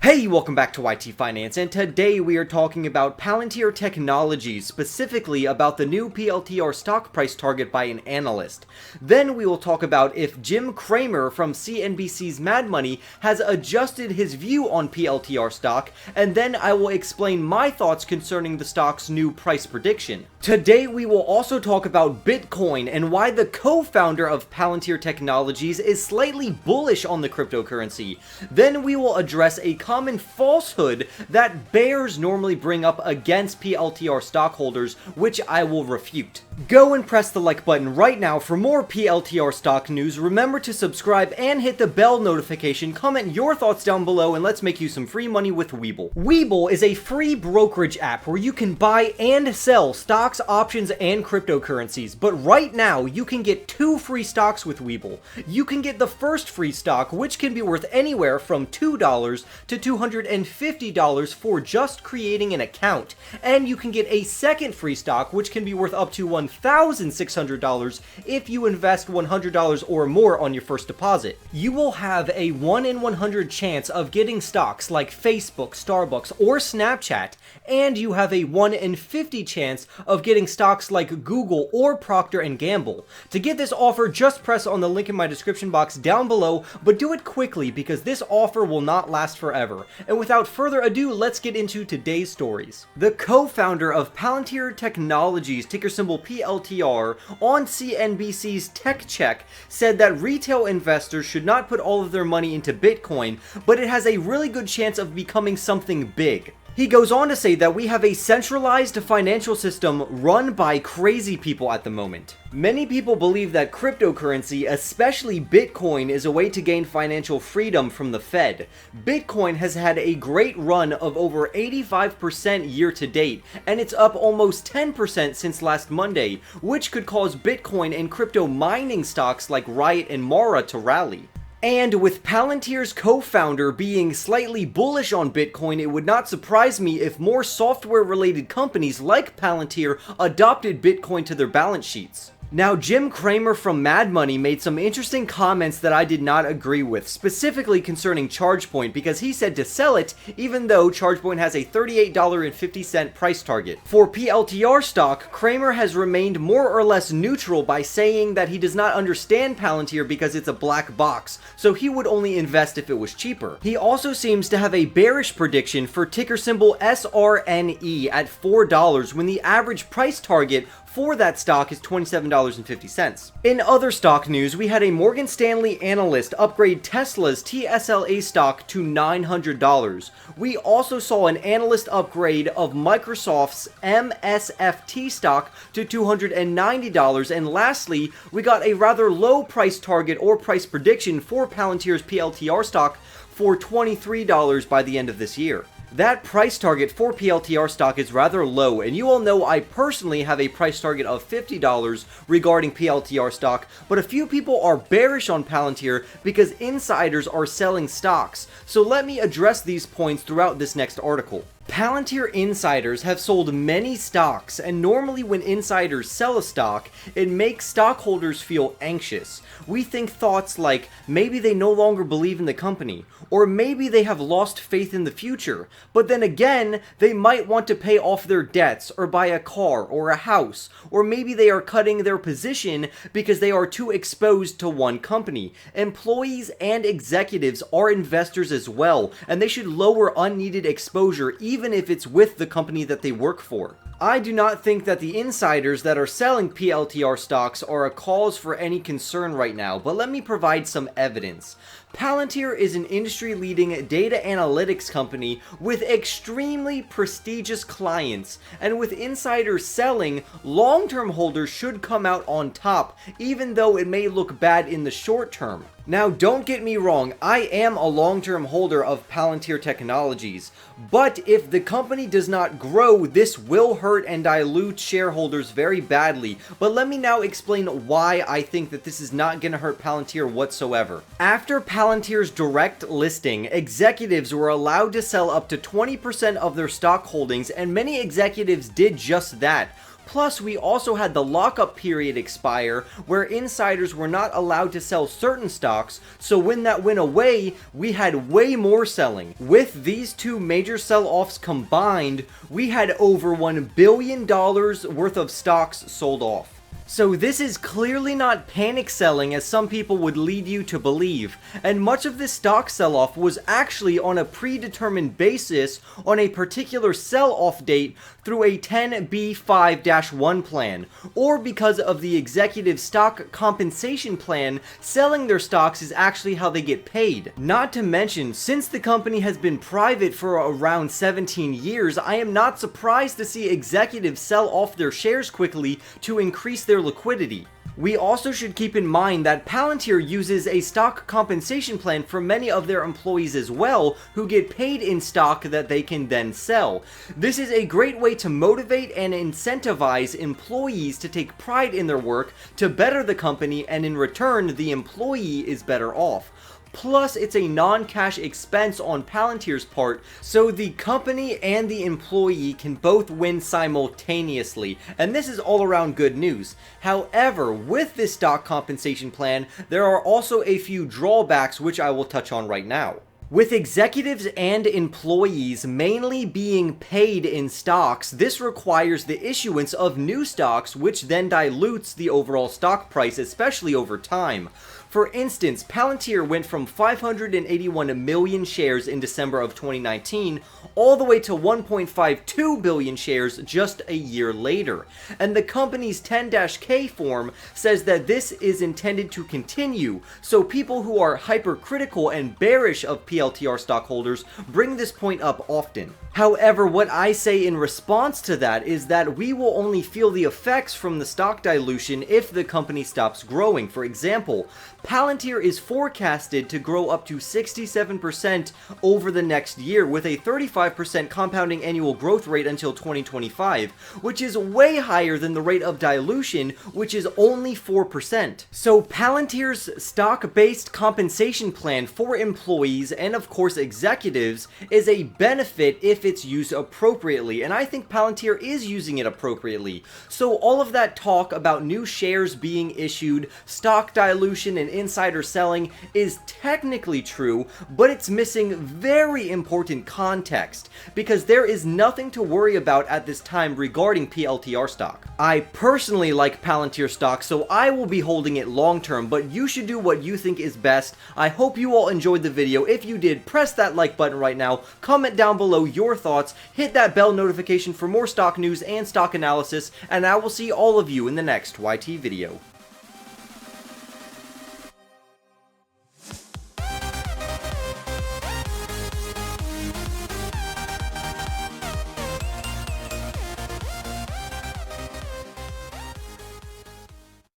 Hey, welcome back to YT Finance, and today we are talking about Palantir Technologies, specifically about the new PLTR stock price target by an analyst. Then we will talk about if Jim Cramer from CNBC's Mad Money has adjusted his view on PLTR stock, and then I will explain my thoughts concerning the stock's new price prediction. Today we will also talk about Bitcoin and why the co-founder of Palantir Technologies is slightly bullish on the cryptocurrency. Then we will address a common falsehood that bears normally bring up against PLTR stockholders, which I will refute. Go and press the like button right now for more PLTR stock news. Remember to subscribe and hit the bell notification. Comment your thoughts down below and let's make you some free money with Webull. Webull is a free brokerage app where you can buy and sell stocks, options, and cryptocurrencies. But right now, you can get 2 free stocks with Webull. You can get the first free stock, which can be worth anywhere from $2 to $250 for just creating an account. And you can get a second free stock, which can be worth up to $1,600 if you invest $100 or more on your first deposit. You will have a 1 in 100 chance of getting stocks like Facebook, Starbucks, or Snapchat, and you have a 1 in 50 chance of getting stocks like Google or Procter & Gamble. To get this offer, just press on the link in my description box down below, but do it quickly because this offer will not last forever. And without further ado, let's get into today's stories. The co-founder of Palantir Technologies, ticker symbol PLTR, on CNBC's Tech Check said that retail investors should not put all of their money into Bitcoin, but it has a really good chance of becoming something big. He goes on to say that we have a centralized financial system run by crazy people at the moment. Many people believe that cryptocurrency, especially Bitcoin, is a way to gain financial freedom from the Fed. Bitcoin has had a great run of over 85% year to date, and it's up almost 10% since last Monday, which could cause Bitcoin and crypto mining stocks like Riot and Mara to rally. And with Palantir's co-founder being slightly bullish on Bitcoin, it would not surprise me if more software-related companies like Palantir adopted Bitcoin to their balance sheets. Now, Jim Cramer from Mad Money made some interesting comments that I did not agree with, specifically concerning ChargePoint, because he said to sell it even though ChargePoint has a $38.50 price target. For PLTR stock, Cramer has remained more or less neutral by saying that he does not understand Palantir because it's a black box, so he would only invest if it was cheaper. He also seems to have a bearish prediction for ticker symbol SRNE at $4 when the average price target for that stock is $27.50. In other stock news, we had a Morgan Stanley analyst upgrade Tesla's TSLA stock to $900. We also saw an analyst upgrade of Microsoft's MSFT stock to $290. And lastly, we got a rather low price target or price prediction for Palantir's PLTR stock for $23 by the end of this year. That price target for PLTR stock is rather low, and you all know I personally have a price target of $50 regarding PLTR stock, but a few people are bearish on Palantir because insiders are selling stocks. So let me address these points throughout this next article. Palantir insiders have sold many stocks, and normally when insiders sell a stock, it makes stockholders feel anxious. We think thoughts like, maybe they no longer believe in the company, or maybe they have lost faith in the future, but then again, they might want to pay off their debts, or buy a car, or a house, or maybe they are cutting their position because they are too exposed to one company. Employees and executives are investors as well, and they should lower unneeded exposure even if it's with the company that they work for. I do not think that the insiders that are selling PLTR stocks are a cause for any concern right now, but let me provide some evidence. Palantir is an industry-leading data analytics company with extremely prestigious clients, and with insiders selling, long-term holders should come out on top, even though it may look bad in the short term. Now, don't get me wrong, I am a long-term holder of Palantir Technologies, but if the company does not grow, this will hurt and dilute shareholders very badly. But let me now explain why I think that this is not going to hurt Palantir whatsoever. After Palantir's direct listing, executives were allowed to sell up to 20% of their stock holdings, and many executives did just that. Plus, we also had the lockup period expire, where insiders were not allowed to sell certain stocks, so when that went away, we had way more selling. With these two major sell-offs combined, we had over $1 billion worth of stocks sold off. So this is clearly not panic selling as some people would lead you to believe, and much of this stock sell-off was actually on a predetermined basis on a particular sell-off date through a 10b5-1 plan, or because of the executive stock compensation plan. Selling their stocks is actually how they get paid. Not to mention, since the company has been private for around 17 years, I am not surprised to see executives sell off their shares quickly to increase their liquidity. We also should keep in mind that Palantir uses a stock compensation plan for many of their employees as well, who get paid in stock that they can then sell. This is a great way to motivate and incentivize employees to take pride in their work to better the company, and in return, the employee is better off. Plus, it's a non-cash expense on Palantir's part, so the company and the employee can both win simultaneously, and this is all around good news. However, with this stock compensation plan, there are also a few drawbacks which I will touch on right now. With executives and employees mainly being paid in stocks, this requires the issuance of new stocks, which then dilutes the overall stock price, especially over time. For instance, Palantir went from 581 million shares in December of 2019 all the way to 1.52 billion shares just a year later. And the company's 10-K form says that this is intended to continue, so people who are hypercritical and bearish of PLTR stockholders bring this point up often. However, what I say in response to that is that we will only feel the effects from the stock dilution if the company stops growing. For example, Palantir is forecasted to grow up to 67% over the next year, with a 35% compounding annual growth rate until 2025, which is way higher than the rate of dilution, which is only 4%. So Palantir's stock-based compensation plan for employees and of course executives is a benefit if it's used appropriately, and I think Palantir is using it appropriately. So all of that talk about new shares being issued, stock dilution, and insider selling is technically true, but it's missing very important context, because there is nothing to worry about at this time regarding PLTR stock. I personally like Palantir stock, so I will be holding it long term, but you should do what you think is best. I hope you all enjoyed the video. If you did, press that like button right now, comment down below your thoughts, hit that bell notification for more stock news and stock analysis, and I will see all of you in the next YT video.